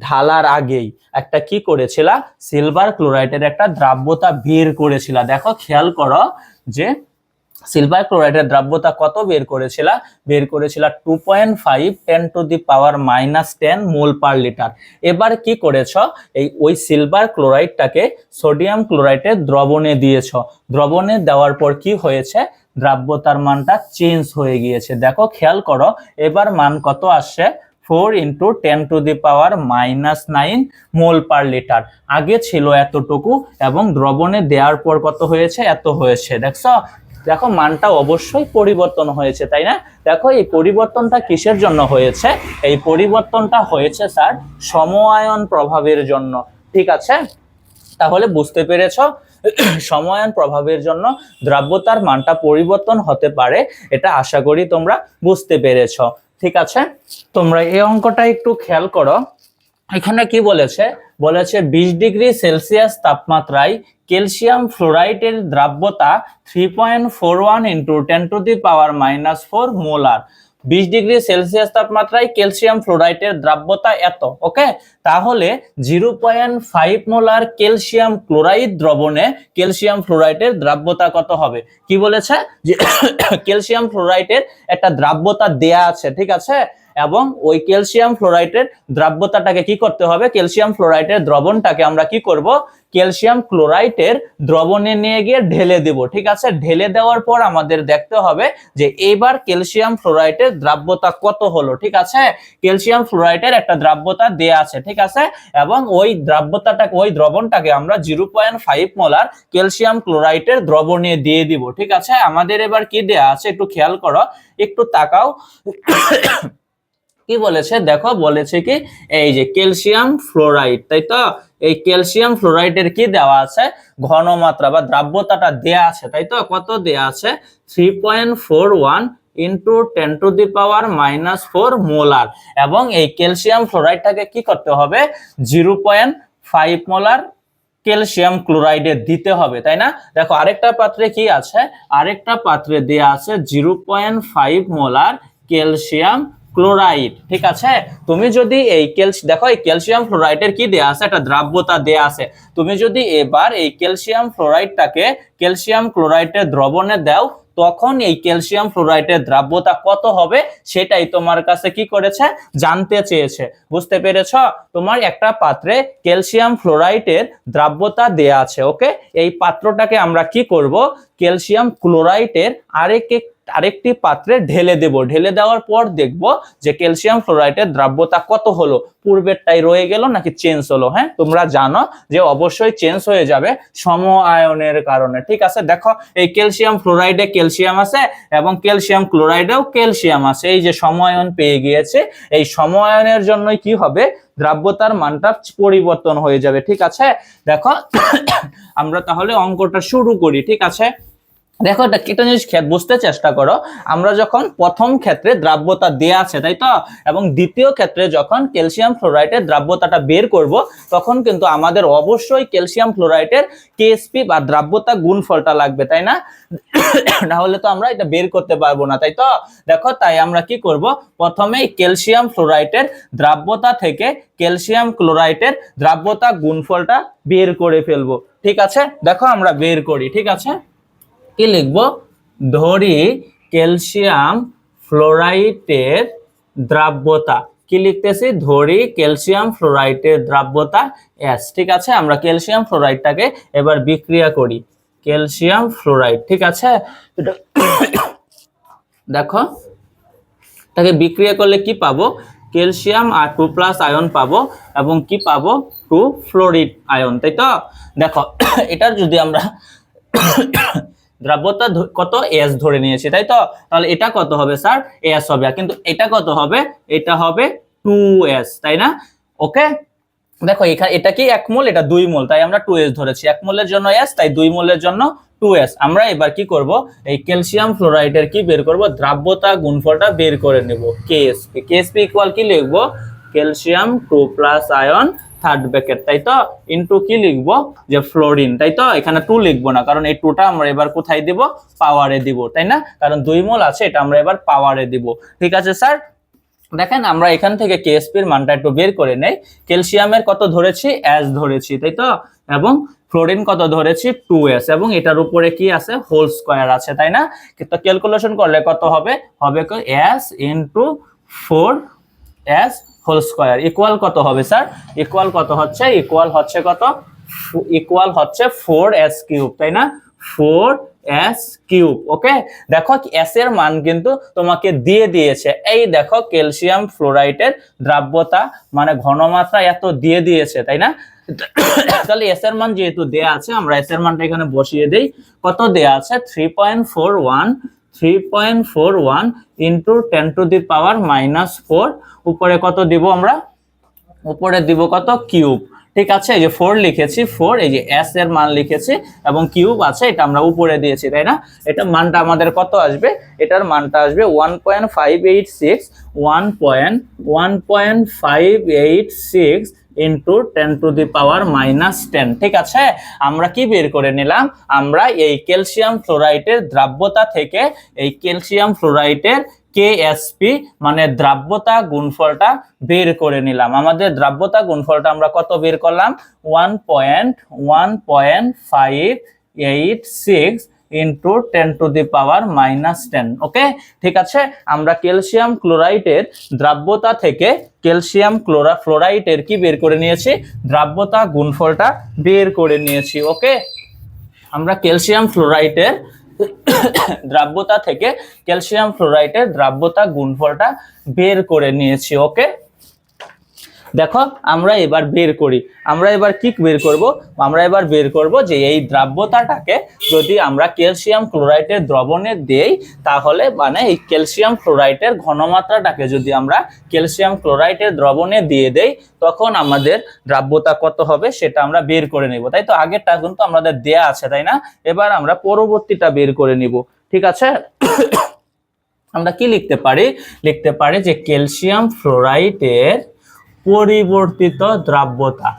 ঢালার আগেই একটা কি করেছিলা, সিলভার ক্লোরাইডের একটা দ্রাব্যতা বের করেছিলা। দেখো খেয়াল করো যে সিলভার ক্লোরাইডের দ্রাব্যতা কত বের করেছিলা, 2.5 10 to the power minus 10 mole per litre. এবার কি করেছ, ওই সিলভার ক্লোরাইডটাকে সোডিয়াম ক্লোরাইডের দ্রবণে দিয়েছ, দ্রবণে দেওয়ার পর কি হয়েছে, দ্রাব্যতার মানটা চেঞ্জ হয়ে গিয়েছে। দেখো খেয়াল করো এবার মান কত আসছে, 4 into 10 to the power minus 9 mole per litre. আগে ছিল এতটুকু এবং দ্রবণে দেওয়ার পর কত হয়েছে, এত হয়েছে। দেখছো, দেখো মানটা অবশ্যই পরিবর্তন হয়েছে, তাই না। দেখো এই পরিবর্তনটা কিসের জন্য হয়েছে, এই পরিবর্তনটা হয়েছে স্যার সমআয়ন প্রভাবের জন্য, ঠিক আছে। তাহলে বুঝতে পেরেছো, সমআয়ন প্রভাবের জন্য দ্রাব্যতার মানটা পরিবর্তন হতে পারে, এটা আশা করি তোমরা বুঝতে পেরেছো, ঠিক আছে। তোমরা এই অঙ্কটা একটু খেয়াল করো, এখানে কি বলেছে, 20 ডিগ্রি সেলসিয়াস তাপমাত্রায় ক্যালসিয়াম ফ্লোরাইডের দ্রাব্যতা 3.41 into 10 to the power minus 4 molar. 20 degree Celsius তাপমাত্রায় ক্যালসিয়াম ফ্লোরাইডের দ্রাব্যতা এত, ওকে। তাহলে 0.5 মোলার ক্যালসিয়াম ক্লোরাইড দ্রবণে ক্যালসিয়াম ফ্লোরাইডের দ্রাব্যতা কত হবে, কি বলেছে যে ক্যালসিয়াম ফ্লোরাইডের একটা দ্রাব্যতা দেয়া আছে, ঠিক আছে। এবং ওই ক্যালসিয়াম ফ্লোরাইডের দ্রাব্যতাটাকে কি করতে হবে, ক্যালসিয়াম ফ্লোরাইডের দ্রবণটাকে আমরা কি করব, ক্যালসিয়াম ক্লোরাইডের দ্রবণে নিয়ে গিয়ে ঢেলে দেব, ঠিক আছে। ঢেলে দেওয়ার পর আমাদের দেখতে হবে যে এবার ক্যালসিয়াম ফ্লোরাইডের দ্রাব্যতা কত হলো, ঠিক আছে। ক্যালসিয়াম ফ্লোরাইডের একটা দ্রাব্যতা দেয়া আছে, ঠিক আছে, এবং ওই দ্রাব্যতাটাকে, ওই দ্রবণটাকে আমরা 0.5 মোলার ক্যালসিয়াম ক্লোরাইডের দ্রবণে দিয়ে দিব, ঠিক আছে। আমাদের এবার কি দেয়া আছে একটু খেয়াল করো, একটু তাকাও, কি বলেছে দেখো, বলেছে কি এই যে ক্যালসিয়াম ফ্লোরাইড, তাই তো এই ক্যালসিয়াম ফ্লোরাইডের কি দেওয়া আছে, ঘনমাত্রা বা দ্রাব্যতাটা দেয়া আছে, তাই তো কত দেয়া আছে, 3.41 into 10 to the power minus 4 molar. এবং এই ক্যালসিয়াম ফ্লোরাইডটাকে কি করতে হবে, 0.5 মোলার ক্যালসিয়াম ক্লোরাইডে দিতে হবে, তাই না। দেখো আরেকটা পাত্রে কি আছে, আরেকটা পাত্রে দেয়া আছে 0.5 মোলার ক্যালসিয়াম ক্লোরাইড, ঠিক আছে। তুমি যদি এই দেখো এই ক্যালসিয়াম ফ্লোরাইডের কি দেয়া আছে, একটা দ্রাব্যতা দেয়া আছে। তুমি যদি এবার এই ক্যালসিয়াম ফ্লোরাইডটাকে ক্যালসিয়াম ক্লোরাইডের দ্রবণে দাও তখন এই ক্যালসিয়াম ফ্লোরাইডের দ্রাব্যতা কত হবে সেটাই তোমার কাছে কি করেছে, জানতে চেয়েছে। বুঝতে পেরেছ? তোমার একটা পাত্রে ক্যালসিয়াম ফ্লোরাইডের দ্রাব্যতা দেয়া আছে। ওকে, এই পাত্রটাকে আমরা কি করব, ক্যালসিয়াম ক্লোরাইডের আরেকটি পাত্রে ঢেলে দেব। ঢেলে দেওয়ার পর দেখব যে ক্যালসিয়াম ফ্লোরাইডের দ্রাব্যতা কত হলো, পূর্বেরটাই রয়ে গেল নাকি চেঞ্জ হলো। হ্যাঁ, তোমরা জানো যে অবশ্যই চেঞ্জ হয়ে যাবে সম আয়নের কারণে। ঠিক আছে, দেখো এই ক্যালসিয়াম ফ্লোরাইডে ক্যালসিয়াম আছে এবং ক্যালসিয়াম ক্লোরাইডেও ক্যালসিয়াম আছে, এই যে সম আয়ন পেয়ে গিয়েছে। এই সম আয়নের জন্যই কি হবে, দ্রাব্যতার মানটা পরিবর্তন হয়ে যাবে। ঠিক আছে, দেখো আমরা তাহলে অঙ্কটা শুরু করি। ঠিক আছে, দেখো এটা একটা জিনিস বুঝতে চেষ্টা করো, আমরা যখন প্রথম ক্ষেত্রে দ্রাব্যতা দেয়া আছে তাই তো, এবং দ্বিতীয় ক্ষেত্রে যখন ক্যালসিয়াম ফ্লোরাইডের দ্রাব্যতাটা বের করব, তখন কিন্তু আমাদের অবশ্যই ক্যালসিয়াম ফ্লোরাইডের কেএসপি বা দ্রাব্যতা গুণফলটা লাগবে, তাই না? না হলে তো আমরা এটা বের করতে পারবো না, তাই তো। দেখো তাই আমরা কি করব, প্রথমেই ক্যালসিয়াম ফ্লোরাইডের দ্রাব্যতা থেকে ক্যালসিয়াম ক্লোরাইডের দ্রাব্যতা গুণফলটা বের করে ফেলবো। ঠিক আছে, দেখো আমরা বের করি। ঠিক আছে, কি লিখব, ধরি ক্যালসিয়াম ফ্লোরাইডের দ্রাব্যতা, কি লিখতেছি, ধরি ক্যালসিয়াম ফ্লোরাইডের দ্রাব্যতা S। ঠিক আছে, আমরা ক্যালসিয়াম ফ্লোরাইডটাকে এবার বিক্রিয়া করি, ক্যালসিয়াম ফ্লোরাইড। ঠিক আছে, দেখো তাকে বিক্রিয়া করলে কি পাবো, ক্যালসিয়াম আর 2+ আয়ন পাবো এবং কি পাবো, 2 ফ্লোরিড আয়ন, তাই তো। দেখো এটার যদি আমরা দ্রাব্যতা কত S ধরে নিয়েছি, তাই তো, তাহলে এটা কত হবে স্যার, S হবে, কিন্তু এটা কত হবে, এটা হবে 2S, তাই না? ওকে, দেখো এখানে এটা কি 1 মোল, এটা 2 মোল, তাই আমরা 2S ধরেছি। 1 মোলের জন্য S, তাই 2 মোলের জন্য 2S। আমরা এবার কি করব, এই ক্যালসিয়াম ফ্লোরাইডের কি বের করব, দ্রাব্যতা গুণফলটা বের করে নেব, KSP। KSP ইকুয়াল কি লিখব, ক্যালসিয়াম 2+ আয়ন থার্ড ব্র্যাকেট, তাই তো, ইনটু কি লিখব, যে ফ্লোরিন, তাই তো। এখানে 2 লিখবো না, কারণ এই 2টা আমরা এবার কোথায় দিব, পাওয়ারে দিব, তাই না, কারণ 2 মোল আছে, এটা আমরা এবার পাওয়ারে দিব। ঠিক আছে স্যার, দেখেন আমরা এখান থেকে KSP এর মানটা একটু বের করে নেই। ক্যালসিয়ামের কত ধরেছি, S ধরেছি, তাই তো, এবং ফ্লোরিন কত ধরেছি, 2S, এবং এটার উপরে কি আছে, হোল স্কয়ার আছে, তাই না। কিন্তু ক্যালকুলেশন করলে কত হবে, হবে S into 4S whole square equal কত হবে স্যার, ইকুয়াল কত হচ্ছে, ইকুয়াল হচ্ছে কত, ইকুয়াল হচ্ছে 4S কিউব, তাই না, 4S কিউব। ওকে, দেখো S এর মান কিন্তু তোমাকে দিয়ে দিয়েছে, এই দেখো ক্যালসিয়াম ফ্লোরাইডের দ্রাব্যতা মানে ঘনমাত্রা এত দিয়ে দিয়েছে, তাই না। তাহলে S এর মান যেহেতু দেয়া আছে, আমরা S এর মানটা এখানে বসিয়ে দেই। কত দেয়া আছে, 3.41 ইনটু 10⁻⁻⁴। উপরে কত দিব আমরা, উপরে দিব কত, কিউব। ঠিক আছে, এই যে 4 লিখেছি, 4, এই যে S এর মান লিখেছি এবং কিউব আছে, এটা আমরা উপরে দিয়েছি, তাই না। এটা মানটা আমাদের কত আসবে, এটার মানটা আসবে 1.586 ইনটু 10⁻⁻10। ঠিক আছে, আমরা কি বের করে নিলাম, আমরা এই ক্যালসিয়াম ফ্লোরাইডের দ্রাব্যতা থেকে এই ক্যালসিয়াম ফ্লোরাইডের KSP মানে দ্রাব্যতা গুণফলটা বের করে নিলাম। আমাদের দ্রাব্যতা গুণফলটা আমরা কত বের করলাম, 1.1586 ইনটু 10⁻⁻10। ওকে, ঠিক আছে, আমরা ক্যালসিয়াম ক্লোরাইডের দ্রাব্যতা থেকে ক্যালসিয়াম ফ্লোরাইডের কি বের করে নিয়েছি, দ্রাব্যতা গুণফলটা বের করে নিয়েছি। ওকে, আমরা ক্যালসিয়াম ফ্লোরাইডের দ্রাব্যতা থেকে ক্যালসিয়াম ফ্লোরাইডের দ্রাব্যতা গুণফলটা বের করে নিয়েছি। ওকে, দেখো আমরা এবার বের করি, আমরা এবার কি বের করব, আমরা এবার বের করব যে এই দ্রাব্যতাটাকে যদি আমরা ক্যালসিয়াম ক্লোরাইডের দ্রবণে দেই, তাহলে মানে এই ক্যালসিয়াম ফ্লোরাইডের ঘনমাত্রাটাকে যদি আমরা ক্যালসিয়াম ক্লোরাইডের দ্রবণে দিয়ে দেই, তখন আমাদের দ্রাব্যতা কত হবে সেটা আমরা বের করে নিব। তাই তো, আগেরটা কিন্তু আমাদের দেয়া আছে, তাই না। এবার আমরা পরবর্তীটা বের করে নিব। ঠিক আছে, আমরা কি লিখতে পারি, লিখতে পারি যে ক্যালসিয়াম ফ্লোরাইডের পরিবর্তিত দ্রাব্যতা,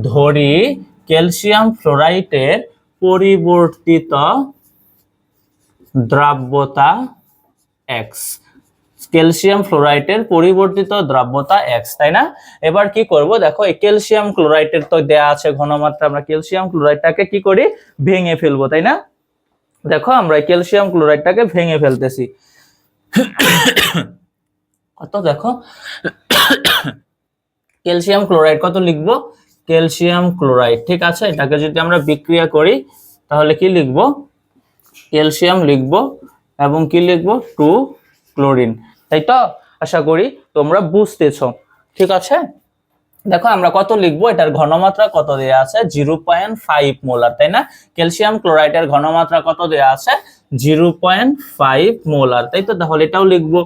ধরি ক্যালসিয়াম ফ্লোরাইডের পরিবর্তিত দ্রাব্যতা X, ক্যালসিয়াম ফ্লোরাইডের পরিবর্তিত দ্রাব্যতা X, তাই না। এবার কি করব, দেখো এই ক্যালসিয়াম ক্লোরাইডের তো দেয়া আছে ঘনমাত্রা, আমরা ক্যালসিয়াম ক্লোরাইডটাকে কি করি, ভেঙে ফেলবো, তাই না। দেখো আমরা ক্যালসিয়াম ক্লোরাইডটাকে ভেঙে ফেলতেছি। কত দেখো ক্যালসিয়াম ক্লোরাইড কত লিখবো, ক্যালসিয়াম ক্লোরাইড, ঠিক আছে। এটাকে যদি আমরা বিক্রিয়া করি তাহলে কি লিখবো, ক্যালসিয়াম লিখবো এবং কি লিখবো 2 ক্লোরিন, তাই তো। আশা করি তোমরা বুঝতেছো, ঠিক আছে। দেখো আমরা কত লিখবো, এটার ঘনমাত্রা কত দেয়া আছে 0.5 মোলার, তাই না। ক্যালসিয়াম ক্লোরাইডের ঘনমাত্রা কত দেয়া আছে 0.5 মোলার, তাই তো। তাহলে এটাও লিখবো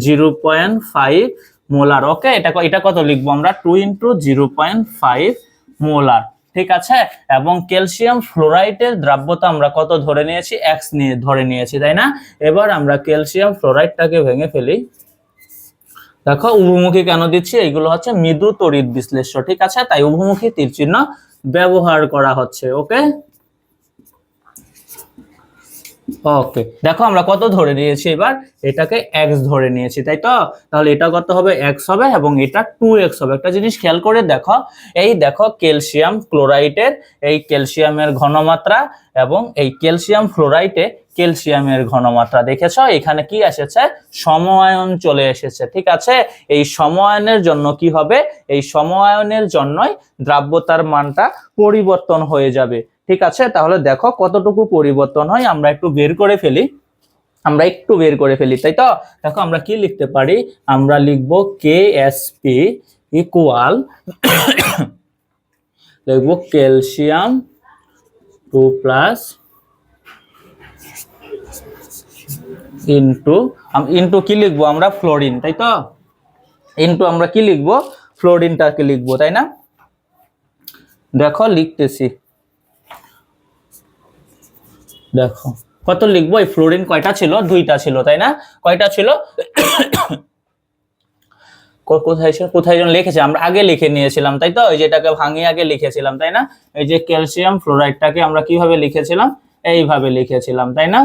0.5 মোলার। ওকে, এটা কত লিখবো আমরা 2 × 0.5 মোলার, ঠিক আছে। এবং ক্যালসিয়াম ফ্লোরাইডের দ্রাব্যতা আমরা কত ধরে নিয়েছি, x নিয়ে ধরে নিয়েছি, তাই না। এবার আমরা ক্যালসিয়াম ফ্লোরাইডটাকে ভেঙে ফেলি। দেখো উভমুখী কেন দিচ্ছি, এইগুলো হচ্ছে মৃদু তড়িৎ বিশ্লেষ্য, ঠিক আছে, তাই উভমুখী তীর চিহ্ন ব্যবহার করা হচ্ছে। ওকে ওকে, দেখো আমরা কত ধরে নিয়েছি, এবার এটাকে x ধরে নিয়েছি, তাই তো। তাহলে এটা কত হবে, x হবে এবং এটা 2x হবে। একটা জিনিস খেয়াল করে দেখো, এই দেখো ক্যালসিয়াম ক্লোরাইডের এই ক্যালসিয়ামের ঘনমাত্রা এবং এই ক্যালসিয়াম ফ্লোরাইডে ক্যালসিয়ামের ঘনমাত্রা, দেখেছো এখানে কি এসেছে, সমআয়ন চলে এসেছে, ঠিক আছে। এই সমআয়নের জন্য কি হবে, এই সমআয়নের জন্যই দ্রাব্যতার মানটা পরিবর্তন হয়ে যাবে, ঠিক আছে। তাহলে দেখো কতটুকু পরিবর্তন হয়, আমরা একটু বের করে ফেলি, তাই তো। দেখো আমরা কি লিখতে পারি, আমরা লিখবো KSP ইকুয়াল লিখবো ক্যালসিয়াম 2+ ইন্টু কি লিখবো আমরা ফ্লোরিন, তাই তো। ইন্টু আমরা কি লিখবো, ফ্লোরিনটাকে লিখবো, তাই না। দেখো লিখতেছি, দেখো কত লিখবো, এই ফ্লোরিন কয়টা ছিল, 2টা ছিল, তাই না। কয়টা ছিল, কোথায় যেন লিখেছে, আমরা আগে লিখে নিয়েছিলাম, তাই তো। এই যেটাকে ভাঙিয়ে আগে লিখেছিলাম, তাই না। এই যে ক্যালসিয়াম ফ্লোরাইডটাকে আমরা কিভাবে লিখেছিলাম, এইভাবে লিখেছিলাম, তাই না,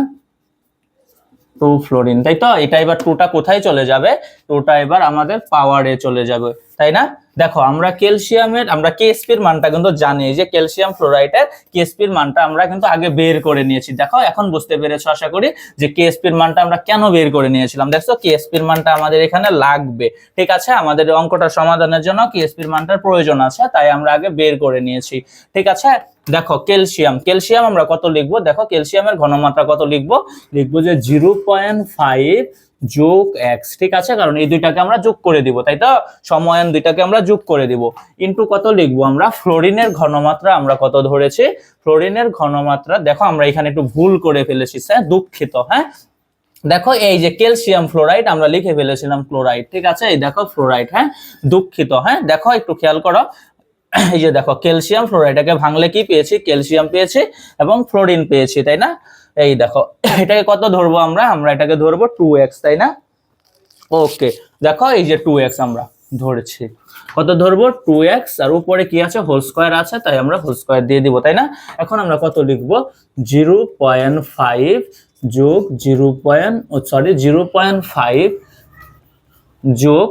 2 ফ্লোরিন, তাই তো। এটা এবার 2টা কোথায় চলে যাবে, 2টা এবার আমাদের পাওয়ারে চলে যাবে, তাই না। দেখো আমরা ক্যালসিয়ামের আমরা কেএসপি এর মানটা কিন্তু জানি, যে ক্যালসিয়াম ফ্লোরাইডের কেএসপি এর মানটা আমরা কিন্তু আগে বের করে নিয়েছি। দেখো এখন বুঝতে পেরেছো আশা করি যে কেএসপি এর মানটা আমরা কেন বের করে নিয়েছিলাম। দেখছো কেএসপি এর মানটা আমাদের এখানে লাগবে, ঠিক আছে। আমাদের অঙ্কটা সমাধানের জন্য কেএসপি এর মানটার প্রয়োজন আছে, তাই আমরা আগে বের করে নিয়েছি, ঠিক আছে। দেখো ক্যালসিয়াম আমরা কত লিখবো, দেখো ক্যালসিয়ামের ঘনমাত্রা কত লিখবো, লিখবো যে 0.5 যোগ x, ঠিক আছে, কারণ এই দুইটাকে আমরা যোগ করে দিব, তাই তো। সমআয়ন দুইটাকে আমরা যোগ করে দিব, ইনটু কত লিখবো আমরা ফ্লোরিনের ঘনমাত্রা আমরা কত ধরেছি, ফ্লোরিনের ঘনমাত্রা দেখো আমরা এখানে একটু ভুল করে ফেলেছি, স্যার দুঃখিত, হ্যাঁ। দেখো এই যে ক্যালসিয়াম ফ্লোরাইড আমরা লিখে ফেলেছিলাম ক্লোরাইড, ঠিক আছে, এই দেখো ফ্লোরাইড, হ্যাঁ দুঃখিত, হ্যাঁ। দেখো একটু খেয়াল করো, এই যে দেখো ক্যালসিয়াম ফ্লোরাইডটাকে ভাঙলে কি পেয়েছি, ক্যালসিয়াম পেয়েছি এবং ফ্লোরিন পেয়েছি, তাই না। এই দেখো এটাকে কত ধরবো আমরা এটাকে ধরবো 2x, তাই না। ওকে, দেখো এই যে 2x আমরা ধরেছি, কত ধরবো 2x, আর উপরে কি আছে হোল স্কয়ার আছে, তাই আমরা হোল স্কয়ার দিয়ে দিব, তাই না। এখন আমরা কত লিখবো 0.5 যোগ 0.5 যোগ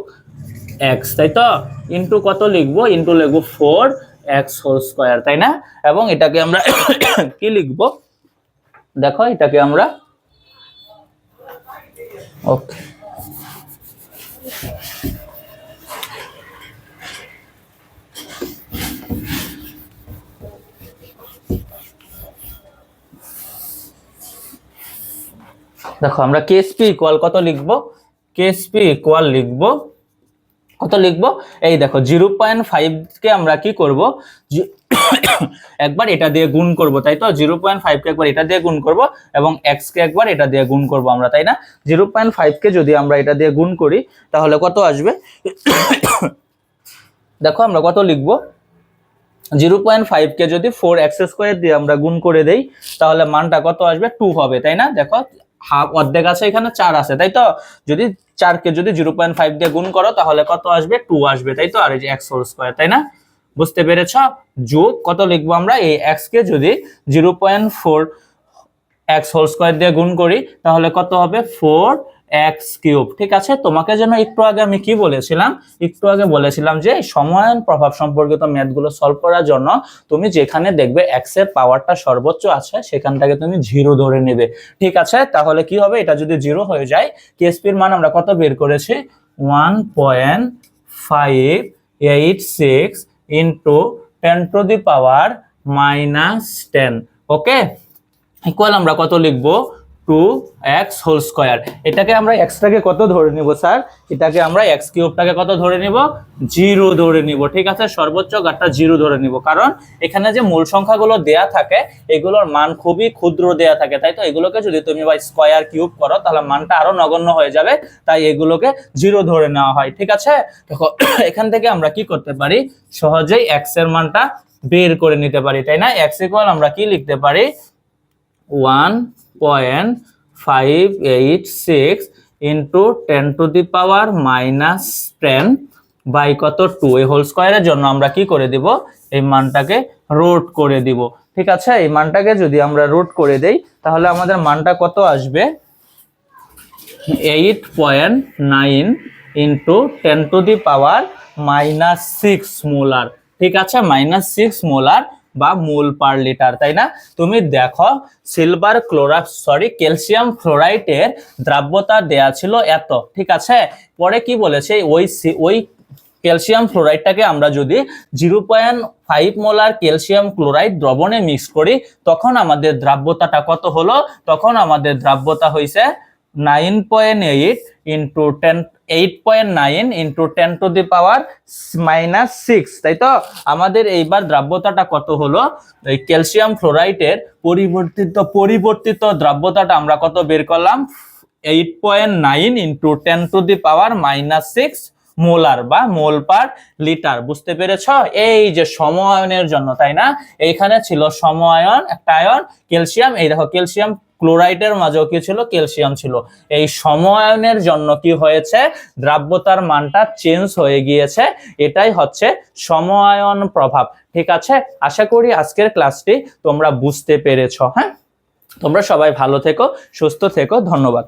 x, তাই তো, ইনটু কত লিখবো, ইনটু লিখবো 4x হোল স্কয়ার, তাই না। এবং এটাকে আমরা কি লিখবো, দেখো এটাকে আমরা ওকে দেখো আমরা কেএসপি ইকুয়াল কত লিখবো, কেএসপি ইকুয়াল লিখবো কত লিখবো, এই দেখো 0.5 কে আমরা কি করব, একবার এটা দিয়ে গুণ করব, তাই তো। 0.5 কে একবার এটা দিয়ে গুণ করব এবং x কে একবার এটা দিয়ে গুণ করব আমরা, তাই না। 0.5 কে যদি আমরা এটা দিয়ে গুণ করি তাহলে কত আসবে, দেখো আমরা কত লিখবো, 0.5 কে যদি 4x² দিয়ে আমরা গুণ করে দেই তাহলে মানটা কত আসবে, 2 হবে, তাই না। দেখো হাফ অর্ধেক আছে, এখানে 4 আছে, তাই তো। যদি 4 কে যদি 0.5 দিয়ে গুণ করো তাহলে কত আসবে, 2 আসবে, তাই তো। আর এই যে x², তাই না, বুঝতে পেরেছ। যোগ কত লিখবো আমরা, এই x কে যদি 0.4 x² দিয়ে গুণ করি তাহলে কত হবে, এক্স কিউব। ঠিক আছে, তোমাকে যেন একটু আগে আমি কি বলেছিলাম, একটু আগে বলেছিলাম যে সময়ায়ন প্রভাব সম্পর্কিত ম্যাথগুলো সলভ করার জন্য তুমি যেখানে দেখবে এক্স এর পাওয়ারটা সর্বোচ্চ আছে সেখানটাকে তুমি 0 ধরে নেবে। ঠিক আছে, তাহলে কি হবে, এটা যদি 0 হয়ে যায়, কেএসপির মান আমরা কত বের করেছি, 1.586 ইন্টু 10⁻⁻10। ওকে, ইকুয়াল আমরা কত লিখবো, 2x হোল স্কয়ার। এটাকে আমরা এক্সটাকে কত ধরে নিব স্যার, এটাকে আমরা এক্স কিউবটাকে কত ধরে নিব, 0 ধরে নিব। ঠিক আছে, সর্বোচ্চ ঘাতটা 0 ধরে নিব, কারণ এখানে যে মূল সংখ্যাগুলো দেয়া থাকে এগুলোর মান খুবই ক্ষুদ্র দেয়া থাকে, তাই তো এগুলোকে যদি তুমি বা স্কয়ার কিউব করো তাহলে মানটা আরো নগণ্য হয়ে যাবে, তাই এগুলোকে 0 ধরে নেওয়া হয়। ঠিক আছে, দেখো এখান থেকে আমরা কি করতে পারি, সহজেই এক্স এর মানটা বের করে নিতে পারি, তাই না। এক্স ইকুয়াল আমরা কি লিখতে পারি, 1.586 ইন্টু 10⁻⁻10 বাই কত 2, এই হোল স্কয়ারের জন্য আমরা কি করে দিব, এই মানটাকে রুট করে দিব। ঠিক আছে, এই মানটাকে যদি আমরা রুট করে দেই তাহলে আমাদের মানটা কত আসবে, 8.9 ইন্টু 10⁻⁻6 মোলার। ঠিক আছে, -6 মোলার বা মোল পার লিটার, তাই না। তুমি দেখো ক্যালসিয়াম ফ্লোরাইডের দ্রাব্যতা দেয়া ছিল এত। ঠিক আছে, পরে কি বলেছে, ওই ক্যালসিয়াম ফ্লোরাইডটাকে আমরা যদি 0.5 মোলার ক্যালসিয়াম ক্লোরাইড দ্রবণে মিক্স করি তখন আমাদের দ্রাব্যতাটা কত হলো, তখন আমাদের দ্রাব্যতা হইছে 9.8 ইন্টু 8.9 ইন্টু 10⁻⁻6, তাই তো। আমাদের এইবার দ্রাব্যতাটা কত হলো, এই ক্যালসিয়াম ফ্লোরাইডের পরিবর্তিত দ্রাব্যতাটা আমরা কত বের করলাম, 8.9 ইন্টু 10⁻⁻6 মোলার বা মোল পার লিটার। বুঝতে পেরেছ, এই যে সমআয়নের জন্য, তাই না, এইখানে ছিল সমআয়ন, একটা আয়ন ক্যালসিয়াম, এই দেখো ক্যালসিয়াম ক্লোরাইডের মাঝেও কি ছিল, ক্যালসিয়াম ছিল। এই সমআয়নের জন্য কি হয়েছে, দ্রাব্যতার মানটা চেঞ্জ হয়ে গিয়েছে, এটাই হচ্ছে সমআয়ন প্রভাব। ঠিক আছে, আশা করি আজকের ক্লাসটি তোমরা বুঝতে পেরেছো। হ্যাঁ, তোমরা সবাই ভালো থেকো, সুস্থ থেকো, ধন্যবাদ।